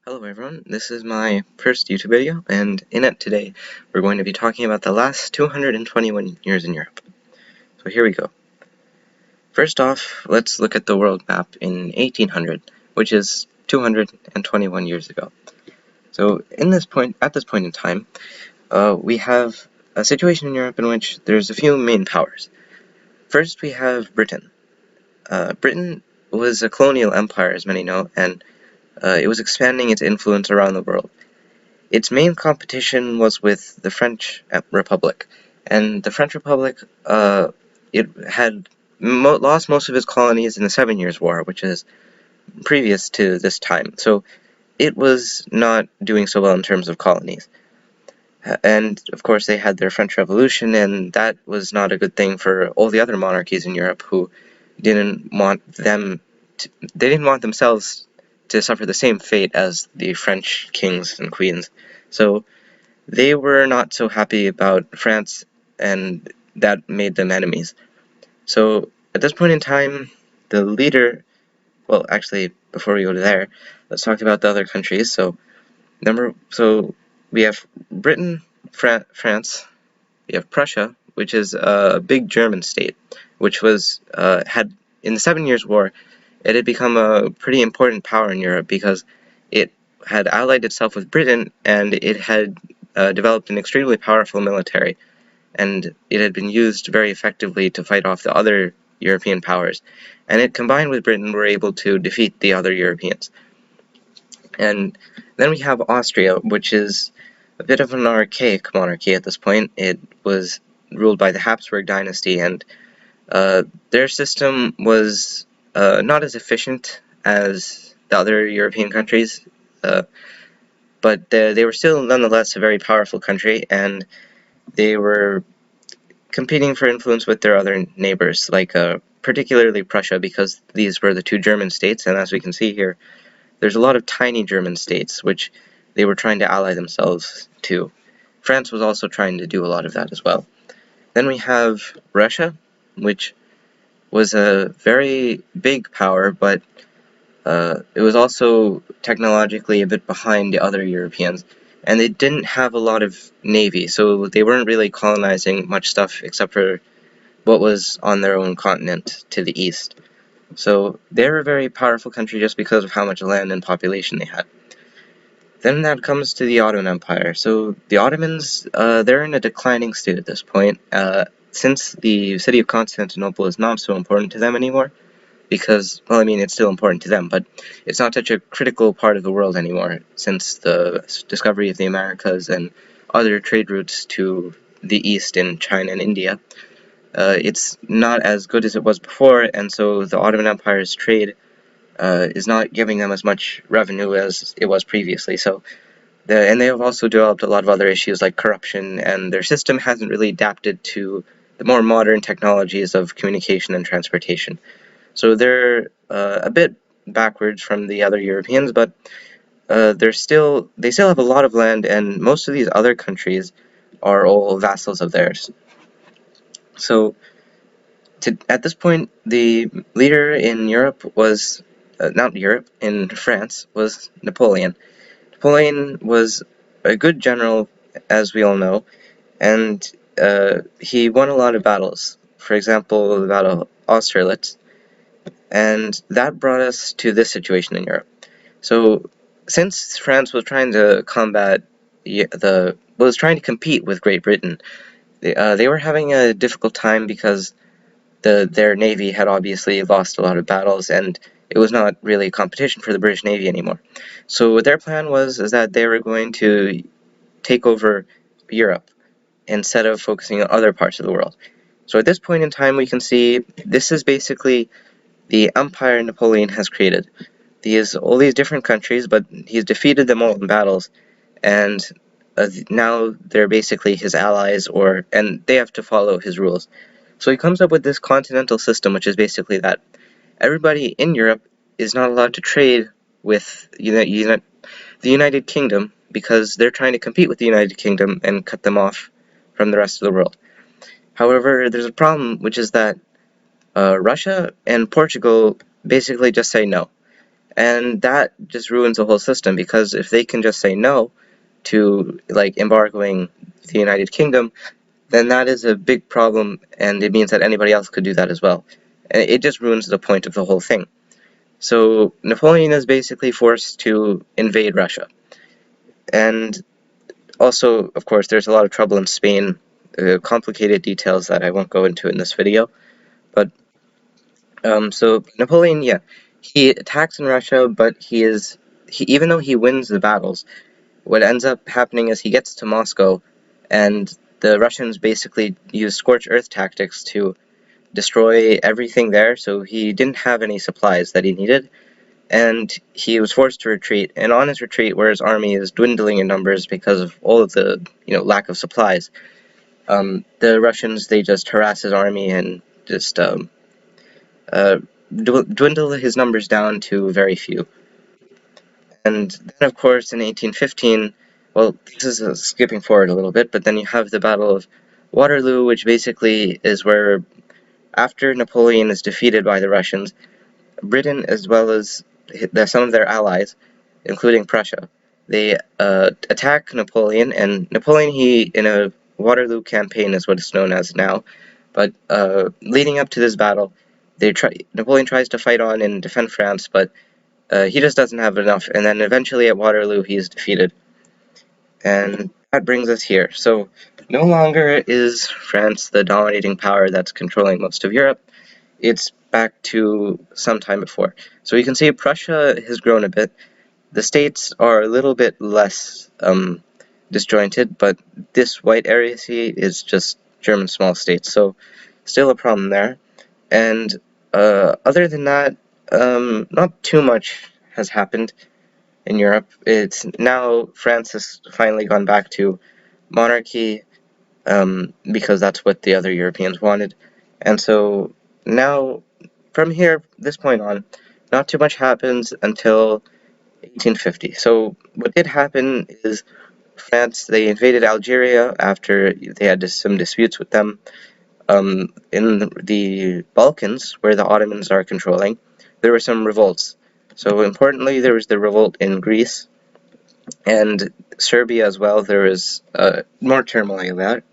Hello everyone, this is my first YouTube video, and in it today we're going to be talking about the last 221 years in Europe. So here we go. First off, let's look at the world map in 1800, which is 221 years ago. So at this point in time, we have a situation in Europe in which there's a few main powers. First we have Britain. Britain was a colonial empire, as many know, and it was expanding its influence around the world. Its main competition was with the French Republic, and the French Republic, it had lost most of its colonies in the 7 Years' War, which is previous to this time, so it was not doing so well in terms of colonies. And, of course, they had their French Revolution, and that was not a good thing for all the other monarchies in Europe who didn't want they didn't want themselves to suffer the same fate as the French kings and queens. So they were not so happy about France, and that made them enemies. So at this point in time, the leader, well, actually, before we go to there, let's talk about the other countries. So we have Britain, France, we have Prussia, which is a big German state, which was had in the 7 Years' War. It had become a pretty important power in Europe because it had allied itself with Britain, and it had developed an extremely powerful military, and it had been used very effectively to fight off the other European powers. And it combined with Britain were able to defeat the other Europeans. And then we have Austria, which is a bit of an archaic monarchy at this point. It was ruled by the Habsburg dynasty, and their system was not as efficient as the other European countries, but they were still nonetheless a very powerful country, and they were competing for influence with their other neighbors, like particularly Prussia, because these were the two German states, and as we can see here, there's a lot of tiny German states which they were trying to ally themselves to. France was also trying to do a lot of that as well. Then we have Russia, which was a very big power, but it was also technologically a bit behind the other Europeans, and they didn't have a lot of navy, so they weren't really colonizing much stuff except for what was on their own continent to the east. So they're a very powerful country just because of how much land and population they had. Then that comes to the Ottoman Empire. So the Ottomans, they're in a declining state at this point, since the city of Constantinople is not so important to them anymore, because, well, I mean, it's still important to them, but it's not such a critical part of the world anymore, since the discovery of the Americas and other trade routes to the east in China and India. It's not as good as it was before, and so the Ottoman Empire's trade is not giving them as much revenue as it was previously. And they have also developed a lot of other issues like corruption, and their system hasn't really adapted to the more modern technologies of communication and transportation. So they're a bit backwards from the other Europeans, but they still have a lot of land, and most of these other countries are all vassals of theirs. So at this point, the leader in Europe was not Europe, in France, was Napoleon. Napoleon was a good general, as we all know, and he won a lot of battles. For example, the Battle of Austerlitz. And that brought us to this situation in Europe. So, since France was trying to compete with Great Britain, they were having a difficult time because their navy had obviously lost a lot of battles, and it was not really a competition for the British Navy anymore. So what their plan was is that they were going to take over Europe instead of focusing on other parts of the world. So at this point in time, we can see this is basically the empire Napoleon has created. He has all these different countries, but he's defeated them all in battles, and now they're basically his allies, and they have to follow his rules. So he comes up with this continental system, which is basically that everybody in Europe is not allowed to trade with the United Kingdom because they're trying to compete with the United Kingdom and cut them off from the rest of the world. However, there's a problem, which is that Russia and Portugal basically just say no. And that just ruins the whole system, because if they can just say no to like embargoing the United Kingdom, then that is a big problem, and it means that anybody else could do that as well. And it just ruins the point of the whole thing. So Napoleon is basically forced to invade Russia. And also, of course, there's a lot of trouble in Spain, complicated details that I won't go into in this video. But so Napoleon, yeah, he attacks in Russia, but even though he wins the battles, what ends up happening is he gets to Moscow, and the Russians basically use scorched earth tactics to destroy everything there. So he didn't have any supplies that he needed, and he was forced to retreat. And on his retreat, where his army is dwindling in numbers because of all of the lack of supplies, the Russians, they just harass his army and just uh, dwindle his numbers down to very few. And then, of course, in 1815, well, this is skipping forward a little bit, but then you have the Battle of Waterloo, which basically is where, after Napoleon is defeated by the Russians, Britain, as well as some of their allies, including Prussia, they attack Napoleon, and Napoleon, he, in a Waterloo campaign is what it's known as now, but leading up to this battle, Napoleon tries to fight on and defend France, but he just doesn't have enough, and then eventually at Waterloo he's defeated. And that brings us here. So no longer is France the dominating power that's controlling most of Europe. It's back to some time before. So you can see Prussia has grown a bit. The states are a little bit less disjointed, but this white area is just German small states, so still a problem there. And other than that, not too much has happened in Europe. It's now France has finally gone back to monarchy, because that's what the other Europeans wanted. And so now, from here, this point on, not too much happens until 1850. So what did happen is France, they invaded Algeria after they had some disputes with them. In the Balkans, where the Ottomans are controlling, there were some revolts. So importantly, there was the revolt in Greece, and Serbia as well. There was more turmoil there.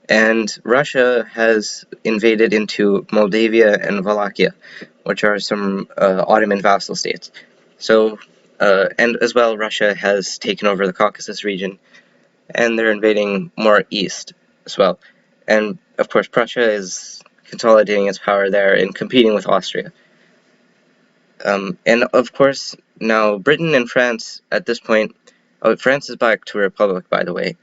And Russia has invaded into Moldavia and Wallachia, which are some Ottoman vassal states. So, and as well, Russia has taken over the Caucasus region, and they're invading more east as well. And of course, Prussia is consolidating its power there and competing with Austria. And of course, now Britain and France at this point, France is back to a republic, by the way.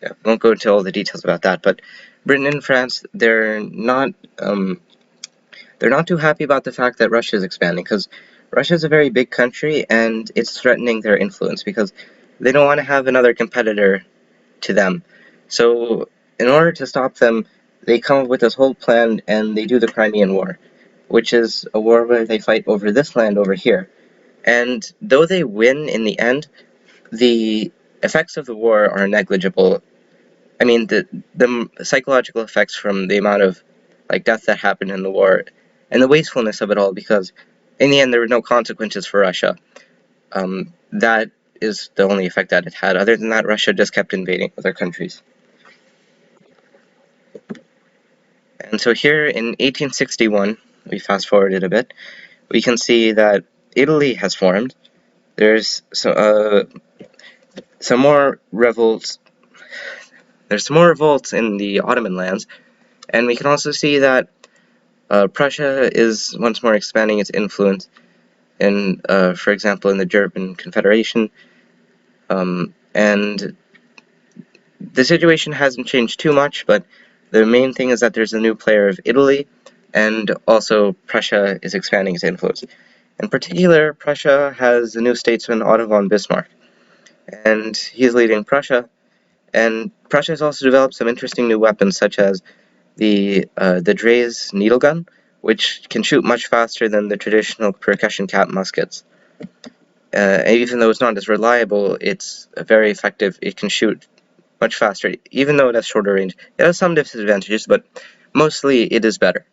I won't go into all the details about that, but Britain and France, they're not too happy about the fact that Russia is expanding, because Russia is a very big country and it's threatening their influence, because they don't want to have another competitor to them. So in order to stop them, they come up with this whole plan and they do the Crimean War, which is a war where they fight over this land over here. And though they win in the end, the effects of the war are negligible. I mean, the psychological effects from the amount of death that happened in the war, and the wastefulness of it all, because in the end there were no consequences for Russia. That is the only effect that it had. Other than that, Russia just kept invading other countries. And so here in 1861, we fast forwarded a bit, we can see that Italy has formed. There's some more revolts. There's some more revolts in the Ottoman lands, and we can also see that Prussia is once more expanding its influence in, for example, in the German Confederation. And the situation hasn't changed too much, but the main thing is that there's a new player of Italy, and also Prussia is expanding its influence. In particular, Prussia has a new statesman, Otto von Bismarck, and he's leading Prussia. And Prussia has also developed some interesting new weapons, such as the Dreyse needle gun, which can shoot much faster than the traditional percussion cap muskets. Even though it's not as reliable, it's very effective. It can shoot much faster, even though it has shorter range. It has some disadvantages, but mostly it is better.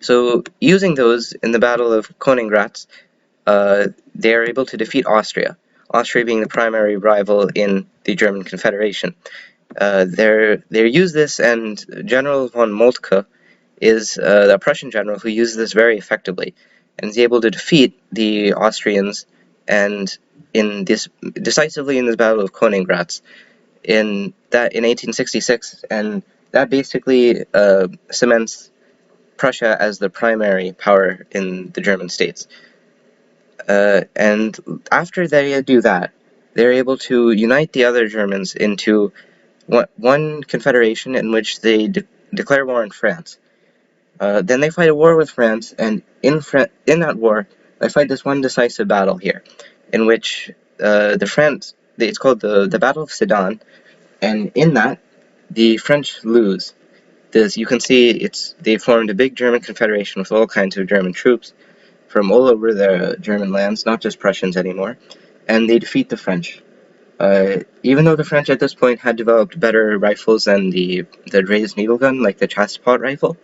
So, using those in the Battle of Königgrätz, they are able to defeat Austria. Austria being the primary rival in the German Confederation. They use this, and General von Moltke is the Prussian general who uses this very effectively, and is able to defeat the Austrians, and decisively in this Battle of Königgrätz in 1866, and that basically cements Prussia as the primary power in the German states. And after they do that, they're able to unite the other Germans into one confederation in which they declare war on France. Then they fight a war with France, and in that war, they fight this one decisive battle here, in which it's called the Battle of Sedan, and in that, the French lose. You can see they formed a big German confederation with all kinds of German troops from all over the German lands, not just Prussians anymore, and they defeat the French. Even though the French at this point had developed better rifles than the raised needle gun, like the Chastepot rifle,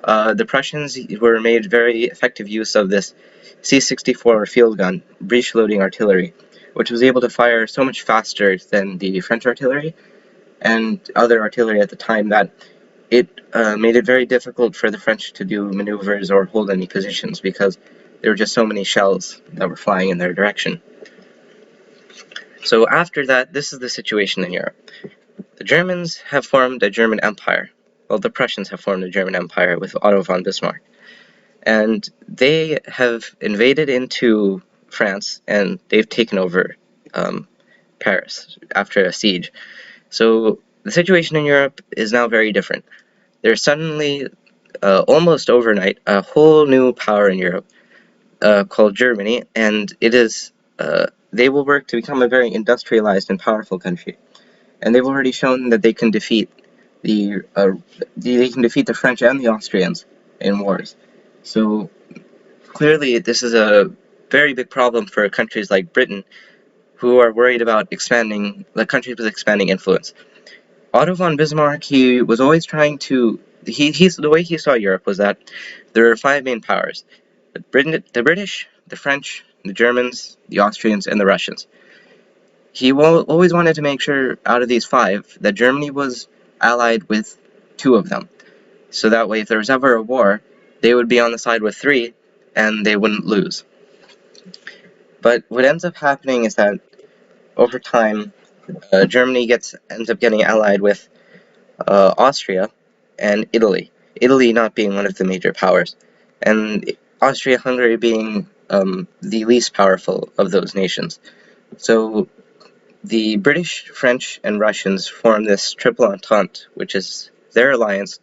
the Prussians were made very effective use of this C-64 field gun, breech-loading artillery, which was able to fire so much faster than the French artillery and other artillery at the time that it made it very difficult for the French to do maneuvers or hold any positions because there were just so many shells that were flying in their direction. So after that, this is the situation in Europe. The Germans have formed a German empire. Well, the Prussians have formed a German empire with Otto von Bismarck. And they have invaded into France, and they've taken over Paris after a siege. So the situation in Europe is now very different. There's suddenly, almost overnight, a whole new power in Europe called Germany, and they will work to become a very industrialized and powerful country. And they've already shown that they can defeat the French and the Austrians in wars. So clearly, this is a very big problem for countries like Britain, who are worried about expanding the countries with expanding influence. Otto von Bismarck, he was always trying to. The way he saw Europe was that there are five main powers: the British, the French, the Germans, the Austrians, and the Russians. He always wanted to make sure, out of these five, that Germany was allied with two of them. So that way, if there was ever a war, they would be on the side with three, and they wouldn't lose. But what ends up happening is that, over time, Germany ends up getting allied with Austria and Italy. Italy not being one of the major powers, and Austria-Hungary being the least powerful of those nations. So the British, French, and Russians form this triple entente, which is their alliance,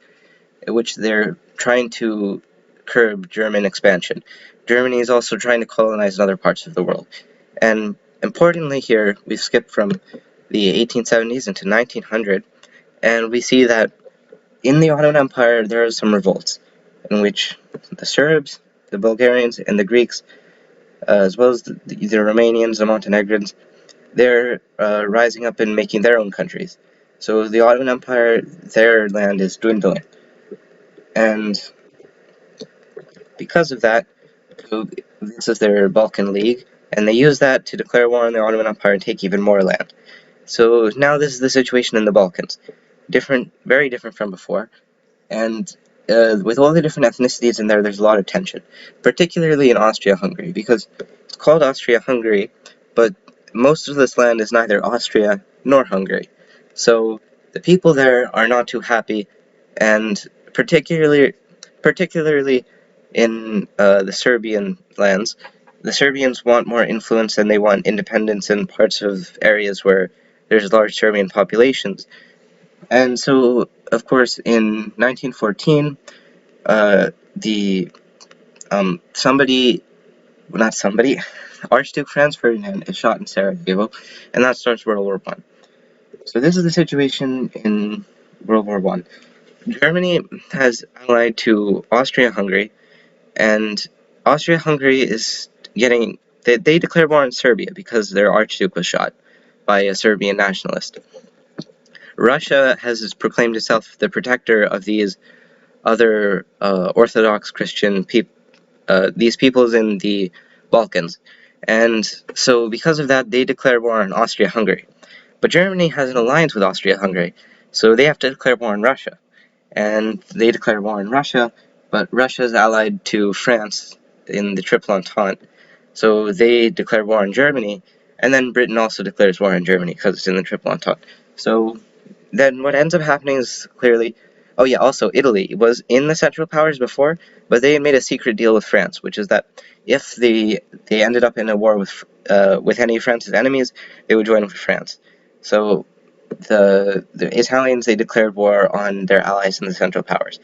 in which they're trying to curb German expansion. Germany is also trying to colonize other parts of the world. And importantly here, we've skipped from the 1870s into 1900, and we see that in the Ottoman Empire there are some revolts, in which the Serbs, the Bulgarians, and the Greeks, as well as the Romanians, the Montenegrins, they're rising up and making their own countries. So the Ottoman Empire, their land is dwindling. And because of that, this is their Balkan League, and they use that to declare war on the Ottoman Empire and take even more land. So now this is the situation in the Balkans. Very different from before. And with all the different ethnicities in there, there's a lot of tension, particularly in Austria-Hungary, because it's called Austria-Hungary, but most of this land is neither Austria nor Hungary. So the people there are not too happy, and particularly in the Serbian lands, the Serbians want more influence and they want independence in parts of areas where there's large Serbian populations. And so, of course, in 1914, Archduke Franz Ferdinand is shot in Sarajevo, and that starts World War I. So this is the situation in World War I. Germany has allied to Austria-Hungary, and Austria-Hungary is they declare war on Serbia because their Archduke was shot by a Serbian nationalist. Russia has proclaimed itself the protector of these other Orthodox Christian people, these peoples in the Balkans. And so because of that, they declared war on Austria-Hungary. But Germany has an alliance with Austria-Hungary, so they have to declare war on Russia. And they declared war on Russia, but Russia is allied to France in the Triple Entente. So they declared war on Germany, and then Britain also declares war on Germany because it's in the Triple Entente. So then what ends up happening is clearly, oh yeah, also Italy was in the Central Powers before, but they had made a secret deal with France, which is that if they ended up in a war with any of France's enemies, they would join with France. So the Italians, they declared war on their allies in the Central Powers,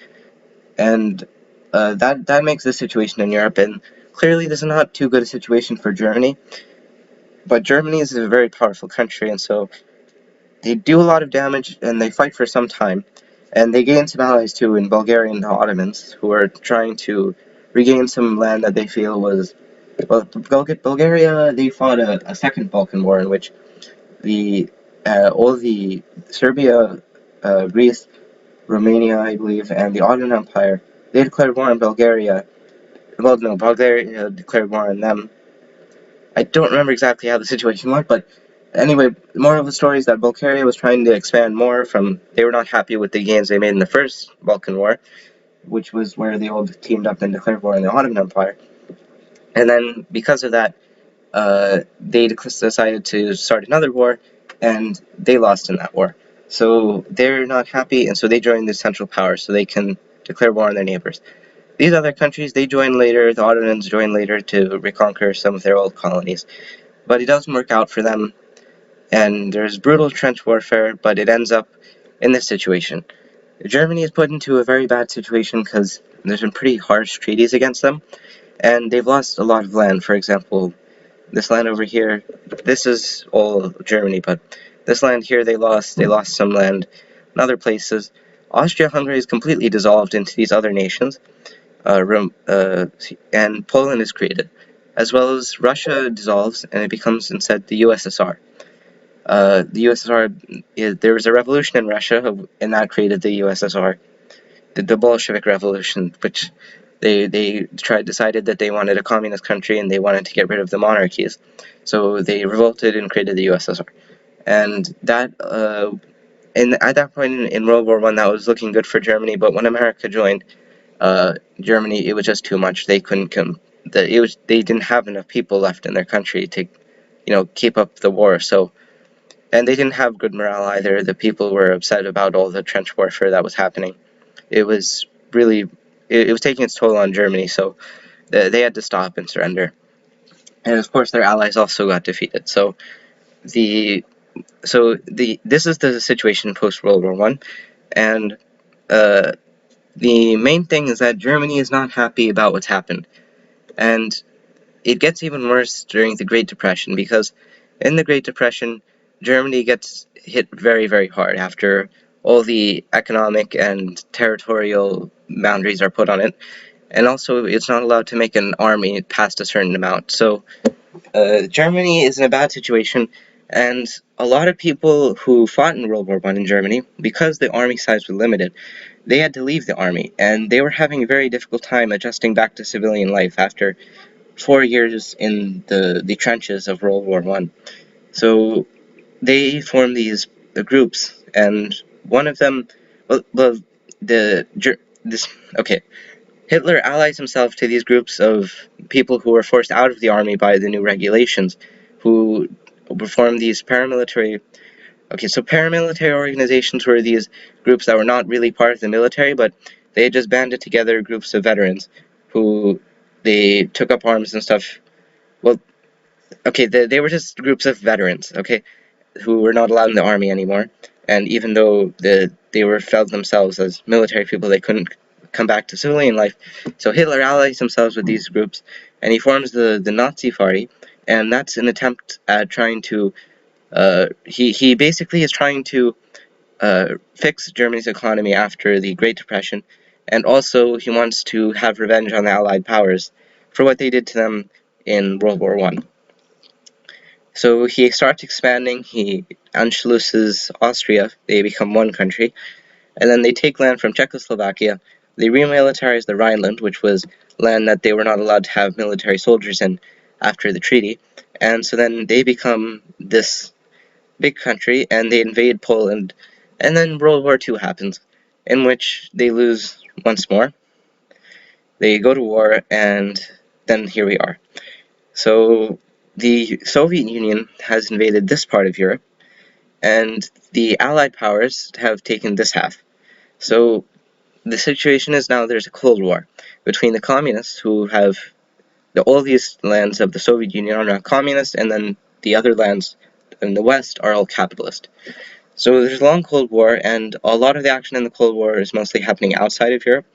and that makes the situation in Europe. And clearly, this is not too good a situation for Germany. But Germany is a very powerful country, and so they do a lot of damage, and they fight for some time. And they gain some allies too in Bulgaria and the Ottomans, who are trying to regain some land that they feel was. Well, Bulgaria, they fought a second Balkan War in which the all the Serbia, Greece, Romania, I believe, and the Ottoman Empire, they declared war on Bulgaria. Well, no, Bulgaria declared war on them. I don't remember exactly how the situation went, but anyway, the moral of the story is that Bulgaria was trying to expand more from. They were not happy with the gains they made in the first Balkan War, which was where they all teamed up and declared war on the Ottoman Empire. And then, because of that, they decided to start another war, and they lost in that war. So they're not happy, and so they joined the Central Powers so they can declare war on their neighbors. These other countries, they join later, the Ottomans join later to reconquer some of their old colonies. But it doesn't work out for them, and there's brutal trench warfare, but it ends up in this situation. Germany is put into a very bad situation because there's been pretty harsh treaties against them, and they've lost a lot of land. For example, this land over here, this is all Germany, but this land here they lost some land in other places. Austria-Hungary is completely dissolved into these other nations, and Poland is created, as well as Russia dissolves and it becomes instead the USSR. The USSR, there was a revolution in Russia, and that created the USSR, the Bolshevik Revolution, which they decided that they wanted a communist country and they wanted to get rid of the monarchies, so they revolted and created the USSR, and that. And at that point in World War I, that was looking good for Germany, but when America joined, Germany, it was just too much. They couldn't come. They didn't have enough people left in their country to, keep up the war. So, and they didn't have good morale either. The people were upset about all the trench warfare that was happening. It was really, it was taking its toll on Germany. So, they had to stop and surrender. And of course, their allies also got defeated. So this is the situation post World War One, and the main thing is that Germany is not happy about what's happened. And it gets even worse during the Great Depression, because in the Great Depression, Germany gets hit very, very hard after all the economic and territorial boundaries are put on it. And also, it's not allowed to make an army past a certain amount. So, Germany is in a bad situation, and a lot of people who fought in World War I in Germany, because the army size was limited, they had to leave the army, and they were having a very difficult time adjusting back to civilian life after 4 years in the trenches of World War I. So they formed these groups, and one of them, well this okay. Hitler allies himself to these groups of people who were forced out of the army by the new regulations, who formed these paramilitary. Okay, so paramilitary organizations were these groups that were not really part of the military, but they just banded together groups of veterans who they took up arms and stuff. Well, okay, they were just groups of veterans, okay, who were not allowed in the army anymore. And even though they were felt themselves as military people, they couldn't come back to civilian life. So Hitler allies himself with these groups, and he forms the Nazi Party, and that's an attempt at trying to. He basically is trying to fix Germany's economy after the Great Depression, and also he wants to have revenge on the Allied powers for what they did to them in World War One. So he starts expanding. He Anschlusses Austria. They become one country, and then they take land from Czechoslovakia. They remilitarize the Rhineland, which was land that they were not allowed to have military soldiers in after the treaty, and so then they become this big country and they invade Poland, and then World War II happens, in which they lose once more. They go to war, and then here we are. So the Soviet Union has invaded this part of Europe, and the Allied powers have taken this half. So the situation is now there's a Cold War between the communists, who have all these lands of the Soviet Union are now communist, and then the other lands in the West are all capitalist. So there's a long Cold War, and a lot of the action in the Cold War is mostly happening outside of Europe.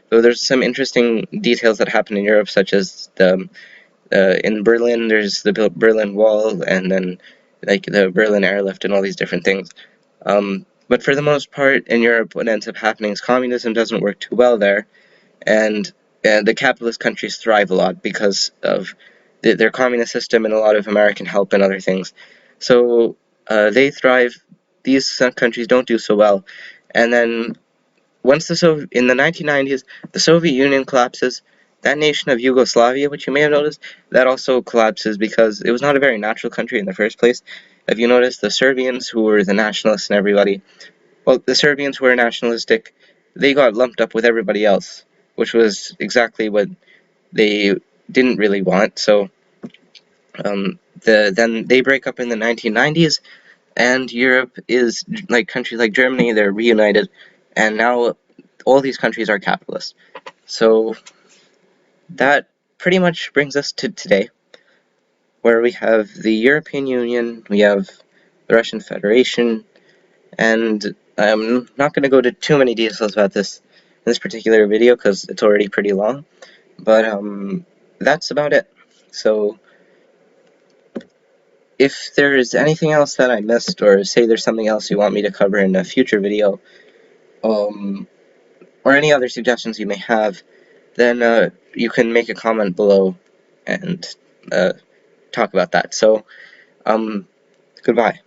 Though there's some interesting details that happen in Europe, such as in Berlin, there's the Berlin Wall, and then like the Berlin Airlift, and all these different things. But for the most part, in Europe, what ends up happening is communism doesn't work too well there, and the capitalist countries thrive a lot because of their communist system and a lot of American help and other things. So they thrive. These countries don't do so well, and then once in the 1990s, the Soviet Union collapses. That nation of Yugoslavia, which you may have noticed, that also collapses because it was not a very natural country in the first place. If you notice, the Serbians, who were the nationalists and everybody, well, the Serbians who were nationalistic, they got lumped up with everybody else, which was exactly what they didn't really want. So then they break up in the 1990s, and Europe is like countries like Germany, they're reunited, and now all these countries are capitalist. So that pretty much brings us to today, where we have the European Union, we have the Russian Federation, and I'm not going to go to too many details about this in this particular video because it's already pretty long, but that's about it. So if there's anything else that I missed, or say there's something else you want me to cover in a future video, or any other suggestions you may have, then you can make a comment below and talk about that. So, goodbye.